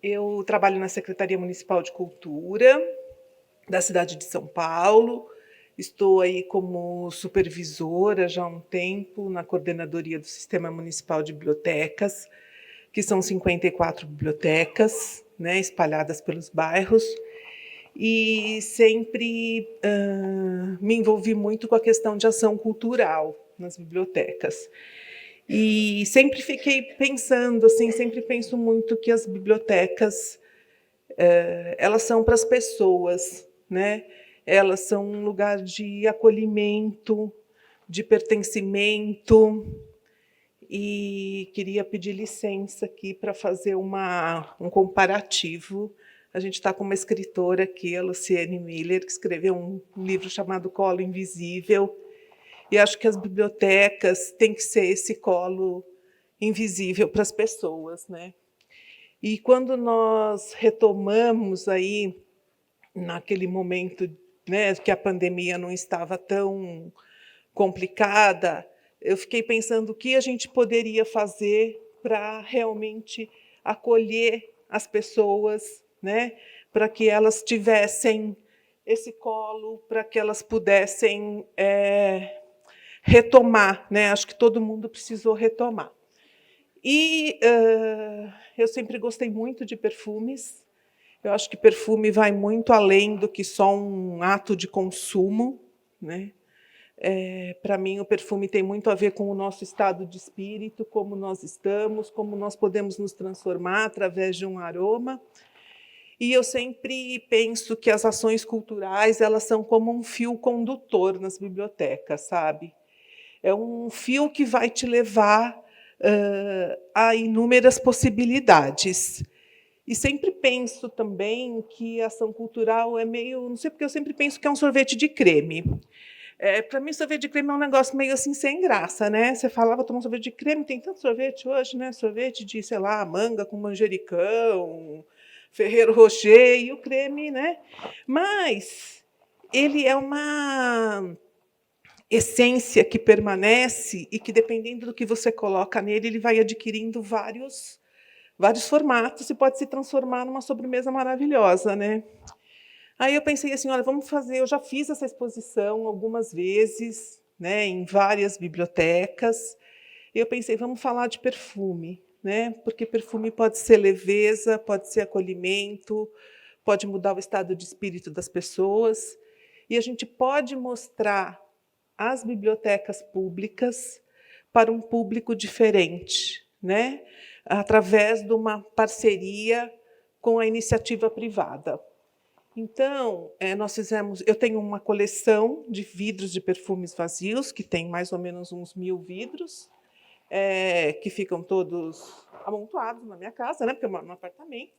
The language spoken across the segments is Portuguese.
Eu trabalho na Secretaria Municipal de Cultura da cidade de São Paulo. Estou aí como supervisora já há um tempo na coordenadoria do Sistema Municipal de Bibliotecas, que são 54 bibliotecas, né, espalhadas pelos bairros. E sempre me envolvi muito com a questão de ação cultural nas bibliotecas. E sempre fiquei pensando, assim, sempre penso muito que as bibliotecas, elas são para as pessoas, né? Elas são um lugar de acolhimento, de pertencimento. E queria pedir licença aqui para fazer um comparativo. A gente está com uma escritora aqui, a Luciane Miller, que escreveu um livro chamado Colo Invisível. E acho que as bibliotecas têm que ser esse colo invisível para as pessoas, né? E quando nós retomamos aí, naquele momento, né, que a pandemia não estava tão complicada, eu fiquei pensando o que a gente poderia fazer para realmente acolher as pessoas, né, para que elas tivessem esse colo, para que elas pudessem retomar, né? Acho que todo mundo precisou retomar. E eu sempre gostei muito de perfumes. Eu acho que perfume vai muito além do que só um ato de consumo, né? Para mim, o perfume tem muito a ver com o nosso estado de espírito, como nós estamos, como nós podemos nos transformar através de um aroma. E eu sempre penso que as ações culturais, elas são como um fio condutor nas bibliotecas, sabe? É um fio que vai te levar a inúmeras possibilidades. E sempre penso também que a ação cultural é meio... Não sei porque eu sempre penso que é um sorvete de creme. Para mim, sorvete de creme é um negócio meio assim, sem graça, né? Você falava, tomar um sorvete de creme, tem tanto sorvete hoje, né? Sorvete de, sei lá, manga com manjericão, Ferrero Rocher e o creme, né? Mas ele é uma essência que permanece e que, dependendo do que você coloca nele, ele vai adquirindo vários formatos e pode se transformar numa sobremesa maravilhosa, né? Aí eu pensei assim, olha, vamos fazer, eu já fiz essa exposição algumas vezes, né, em várias bibliotecas. E eu pensei, vamos falar de perfume, né? Porque perfume pode ser leveza, pode ser acolhimento, pode mudar o estado de espírito das pessoas. E a gente pode mostrar as bibliotecas públicas para um público diferente, né? Através de uma parceria com a iniciativa privada. Então, eu tenho uma coleção de vidros de perfumes vazios, que tem mais ou menos uns 1000 vidros, que ficam todos amontoados na minha casa, né, porque eu moro num apartamento.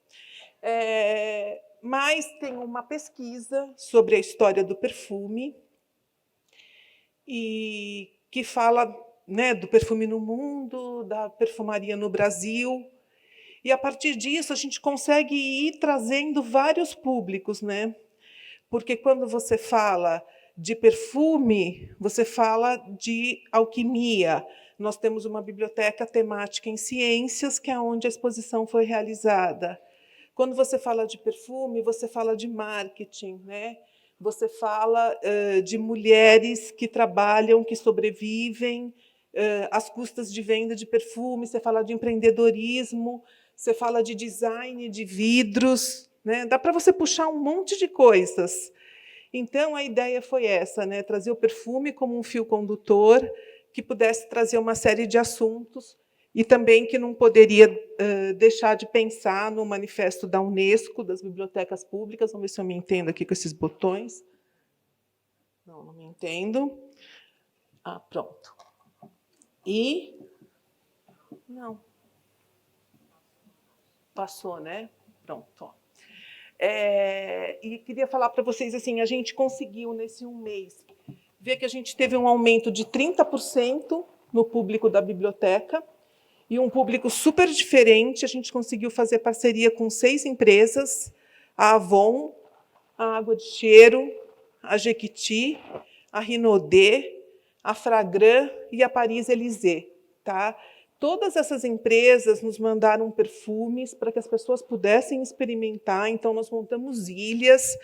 Mas tem uma pesquisa sobre a história do perfume, e que fala, né, do perfume no mundo, da perfumaria no Brasil. E, a partir disso, a gente consegue ir trazendo vários públicos, né? Porque, quando você fala de perfume, você fala de alquimia. Nós temos uma biblioteca temática em ciências, que é onde a exposição foi realizada. Quando você fala de perfume, você fala de marketing, né? Você fala de mulheres que trabalham, que sobrevivem às custas de venda de perfume, você fala de empreendedorismo, você fala de design de vidros, né? Dá para você puxar um monte de coisas. Então, a ideia foi essa, né? Trazer o perfume como um fio condutor que pudesse trazer uma série de assuntos e também que não poderia deixar de pensar no manifesto da Unesco, das bibliotecas públicas. Vamos ver se eu me entendo aqui com esses botões. Não, não me entendo. Ah, pronto. E... Não. Passou, né? Pronto. Ó. E queria falar para vocês, assim, a gente conseguiu, nesse um mês, ver que a gente teve um aumento de 30% no público da biblioteca, e um público super diferente. A gente conseguiu fazer parceria com 6 empresas, a Avon, a Água de Cheiro, a Jequiti, a Rinodê, a Fragran e a Paris Élysée, tá? Todas essas empresas nos mandaram perfumes para que as pessoas pudessem experimentar, então nós montamos ilhas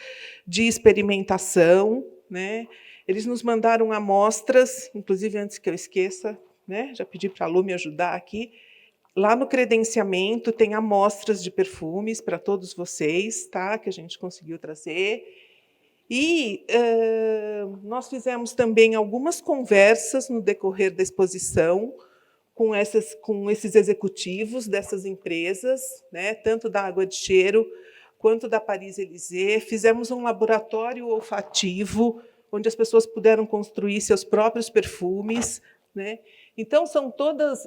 de experimentação, né? Eles nos mandaram amostras, inclusive, antes que eu esqueça, né? Já pedi para a Lu me ajudar aqui. Lá no credenciamento tem amostras de perfumes para todos vocês, tá? Que a gente conseguiu trazer. E nós fizemos também algumas conversas no decorrer da exposição com esses executivos dessas empresas, né? Tanto da Água de Cheiro quanto da Paris-Élysée. Fizemos um laboratório olfativo, onde as pessoas puderam construir seus próprios perfumes, né? Então, são todas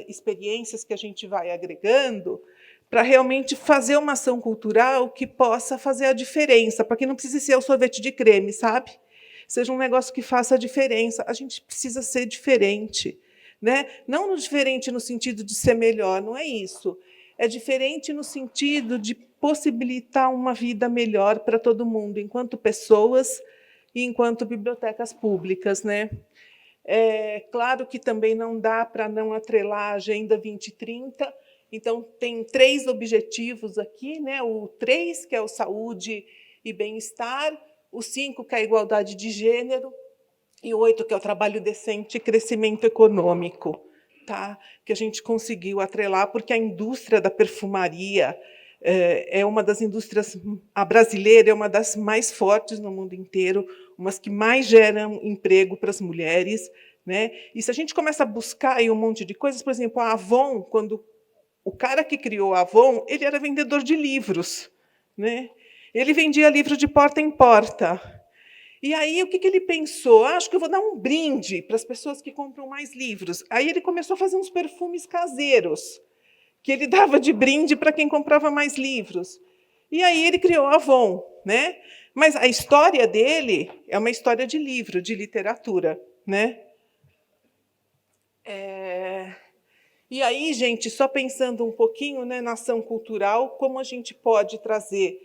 experiências que a gente vai agregando para realmente fazer uma ação cultural que possa fazer a diferença, para que não precise ser o sorvete de creme, sabe? Seja um negócio que faça a diferença. A gente precisa ser diferente, né? Não diferente no sentido de ser melhor, não é isso. É diferente no sentido de possibilitar uma vida melhor para todo mundo, enquanto pessoas e enquanto bibliotecas públicas, né? É claro que também não dá para não atrelar a Agenda 2030. Então, tem 3 objetivos aqui, né? O 3, que é o saúde e bem-estar, o 5, que é a igualdade de gênero, e o 8, que é o trabalho decente e crescimento econômico, tá? Que a gente conseguiu atrelar, porque a indústria da perfumaria é uma das indústrias, a brasileira é uma das mais fortes no mundo inteiro, umas que mais geram emprego para as mulheres, né? E se a gente começa a buscar aí um monte de coisas, por exemplo, a Avon, quando o cara que criou a Avon, ele era vendedor de livros, né? Ele vendia livro de porta em porta. E aí, o que ele pensou? Acho que eu vou dar um brinde para as pessoas que compram mais livros. Aí ele começou a fazer uns perfumes caseiros, que ele dava de brinde para quem comprava mais livros. E aí ele criou a Avon, né? Mas a história dele é uma história de livro, de literatura, né? E aí, gente, só pensando um pouquinho, né, na ação cultural, como a gente pode trazer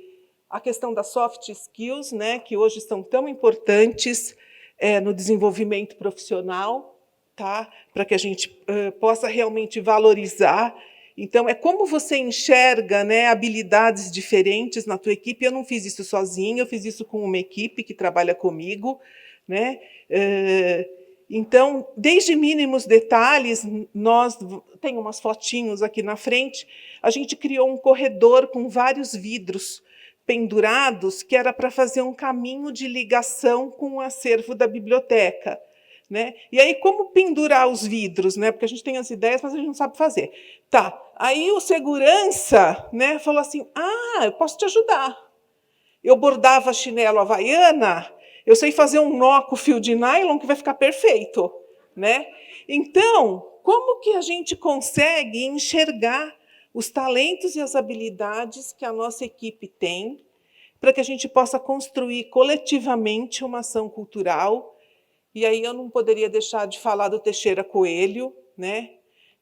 a questão das soft skills, né, que hoje são tão importantes no desenvolvimento profissional, tá? Para que a gente possa realmente valorizar. Então, é como você enxerga, né, habilidades diferentes na tua equipe. Eu não fiz isso sozinha, eu fiz isso com uma equipe que trabalha comigo, né? Então, desde mínimos detalhes, nós tem umas fotinhos aqui na frente, a gente criou um corredor com vários vidros pendurados, que era para fazer um caminho de ligação com o acervo da biblioteca, né? E aí, como pendurar os vidros, né? Porque a gente tem as ideias, mas a gente não sabe fazer. Tá. Aí o segurança, né, falou assim: ah, eu posso te ajudar. Eu bordava chinelo havaiana, eu sei fazer um nó com fio de nylon que vai ficar perfeito, né? Então, como que a gente consegue enxergar os talentos e as habilidades que a nossa equipe tem para que a gente possa construir coletivamente uma ação cultural? E aí eu não poderia deixar de falar do Teixeira Coelho, né?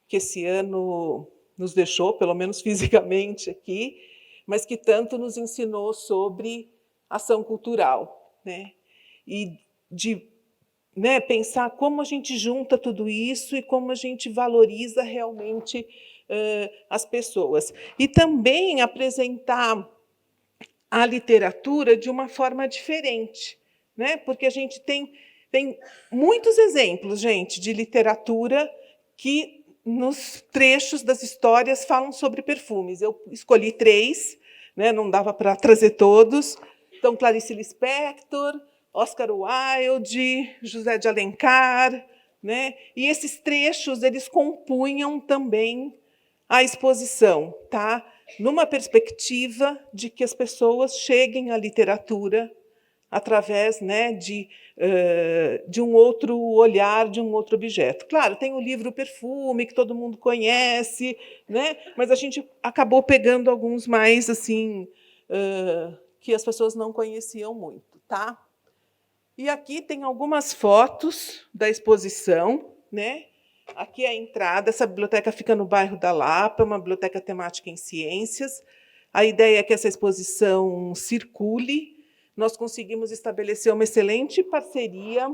Que esse ano nos deixou, pelo menos fisicamente aqui, mas que tanto nos ensinou sobre ação cultural, né? E de, né, pensar como a gente junta tudo isso e como a gente valoriza realmente as pessoas. E também apresentar a literatura de uma forma diferente, né? Porque a gente tem muitos exemplos, gente, de literatura que, nos trechos das histórias, falam sobre perfumes. Eu escolhi 3, né? Não dava para trazer todos. Então, Clarice Lispector, Oscar Wilde, José de Alencar, né? E esses trechos eles compunham também a exposição, tá? Numa perspectiva de que as pessoas cheguem à literatura através, né, de um outro olhar, de um outro objeto. Claro, tem o livro Perfume, que todo mundo conhece, né, mas a gente acabou pegando alguns mais assim, que as pessoas não conheciam muito. Tá? E aqui tem algumas fotos da exposição, né? Aqui é a entrada. Essa biblioteca fica no bairro da Lapa, uma biblioteca temática em ciências. A ideia é que essa exposição circule. Nós conseguimos estabelecer uma excelente parceria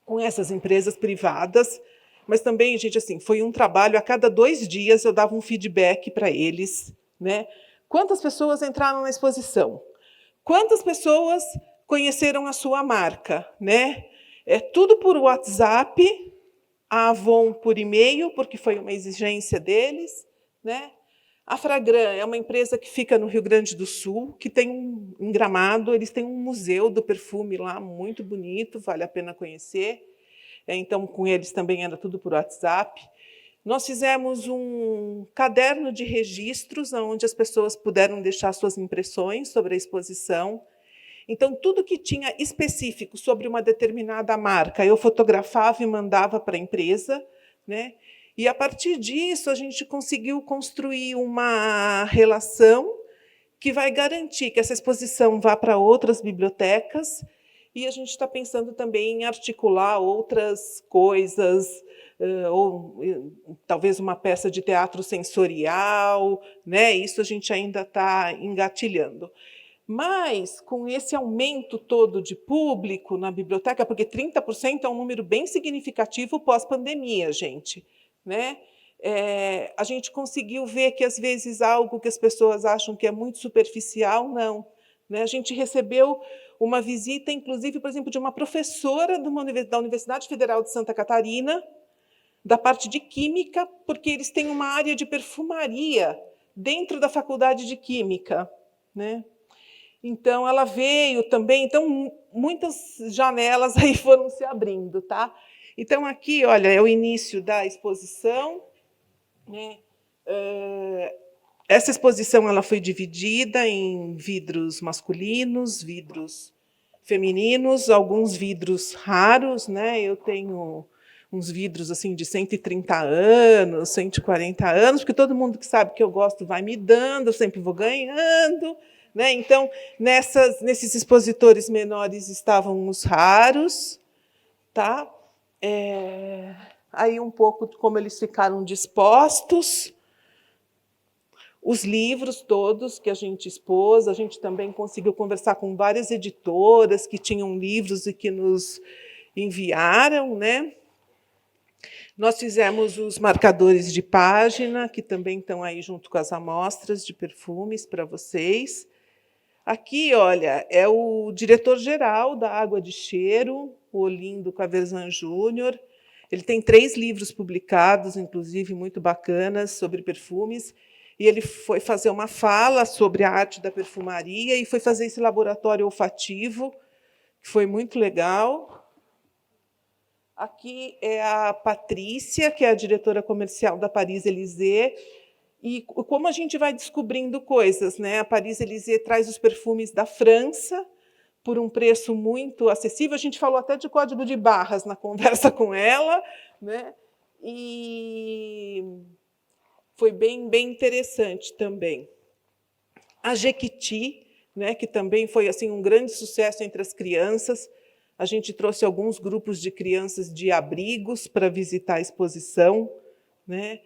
com essas empresas privadas. mas também, gente, assim, foi um trabalho, a cada 2 dias eu dava um feedback para eles, né? Quantas pessoas entraram na exposição? Quantas pessoas conheceram a sua marca, né? É tudo por WhatsApp, a Avon por e-mail, porque foi uma exigência deles, né? A Fragran é uma empresa que fica no Rio Grande do Sul, que tem em Gramado, eles têm um museu do perfume lá, muito bonito, vale a pena conhecer. Então, com eles também era tudo por WhatsApp. Nós fizemos um caderno de registros, onde as pessoas puderam deixar suas impressões sobre a exposição. Então, tudo que tinha específico sobre uma determinada marca, eu fotografava e mandava para a empresa, né? E, a partir disso, a gente conseguiu construir uma relação que vai garantir que essa exposição vá para outras bibliotecas, e a gente está pensando também em articular outras coisas, ou talvez uma peça de teatro sensorial, né? Isso a gente ainda está engatilhando. Mas, com esse aumento todo de público na biblioteca, porque 30% é um número bem significativo pós-pandemia, gente, né? A gente conseguiu ver que, às vezes, algo que as pessoas acham que é muito superficial, não. Né? A gente recebeu uma visita, inclusive, por exemplo, de uma professora da Universidade Federal de Santa Catarina, da parte de Química, porque eles têm uma área de perfumaria dentro da Faculdade de Química, né? Então, ela veio também, então, muitas janelas aí foram se abrindo. Tá? Então, aqui, olha, é o início da exposição, né? Essa exposição ela foi dividida em vidros masculinos, vidros femininos, alguns vidros raros, né? Eu tenho uns vidros assim de 130 anos, 140 anos, porque todo mundo que sabe que eu gosto vai me dando, eu sempre vou ganhando, né? Então, nesses expositores menores estavam os raros, tá? Aí um pouco de como eles ficaram dispostos. Os livros todos que a gente expôs, a gente também conseguiu conversar com várias editoras que tinham livros e que nos enviaram, né? Nós fizemos os marcadores de página, que também estão aí junto com as amostras de perfumes para vocês. Aqui, olha, é o diretor-geral da Água de Cheiro, o Olindo Caverzan Júnior. Ele tem 3 livros publicados, inclusive, muito bacanas, sobre perfumes. E ele foi fazer uma fala sobre a arte da perfumaria e foi fazer esse laboratório olfativo, que foi muito legal. Aqui é a Patrícia, que é a diretora comercial da Paris Élysée. E como a gente vai descobrindo coisas, né? A Paris Élysée traz os perfumes da França por um preço muito acessível. A gente falou até de código de barras na conversa com ela, né? E foi bem interessante também. A Jequiti, né, que também foi assim, um grande sucesso entre as crianças. A gente trouxe alguns grupos de crianças de abrigos para visitar a exposição, né?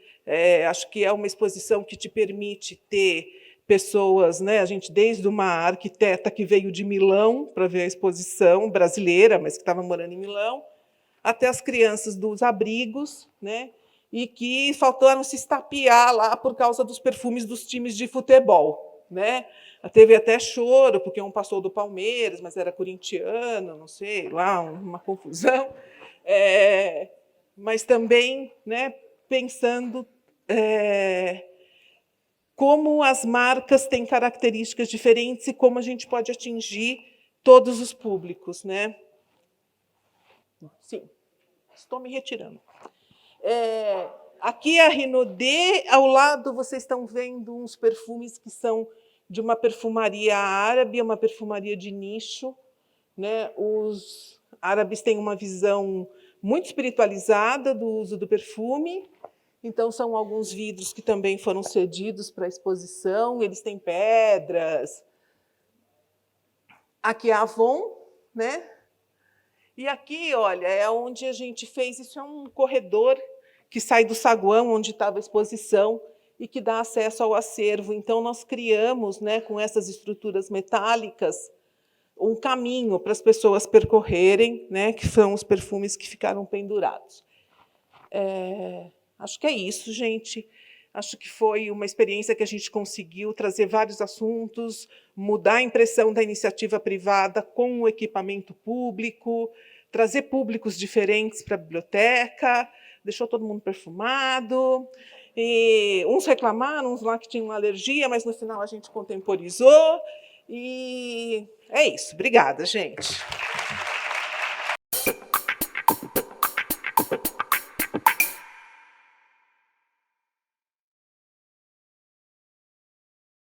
Acho que é uma exposição que te permite ter pessoas, né? A gente, desde uma arquiteta que veio de Milão para ver a exposição, brasileira, mas que estava morando em Milão, até as crianças dos abrigos, né? E que faltaram se estapear lá por causa dos perfumes dos times de futebol, né? Teve até choro, porque um passou do Palmeiras, mas era corintiano, não sei, lá, uma confusão. Mas também, né, pensando como as marcas têm características diferentes e como a gente pode atingir todos os públicos, né? Sim, estou me retirando. Aqui é a Renaudê, ao lado vocês estão vendo uns perfumes que são de uma perfumaria árabe, uma perfumaria de nicho, né? Os árabes têm uma visão muito espiritualizada do uso do perfume, então são alguns vidros que também foram cedidos para a exposição, eles têm pedras. Aqui é a Avon, né? E aqui, olha, é onde a gente fez, isso é um corredor que sai do saguão, onde estava a exposição, e que dá acesso ao acervo. Então, nós criamos, né, com essas estruturas metálicas, um caminho para as pessoas percorrerem, né, que são os perfumes que ficaram pendurados. Acho que é isso, gente. Acho que foi uma experiência que a gente conseguiu trazer vários assuntos, mudar a impressão da iniciativa privada com o equipamento público, trazer públicos diferentes para a biblioteca, deixou todo mundo perfumado. E uns reclamaram, uns lá que tinham alergia, mas no final a gente contemporizou. E é isso. Obrigada, gente.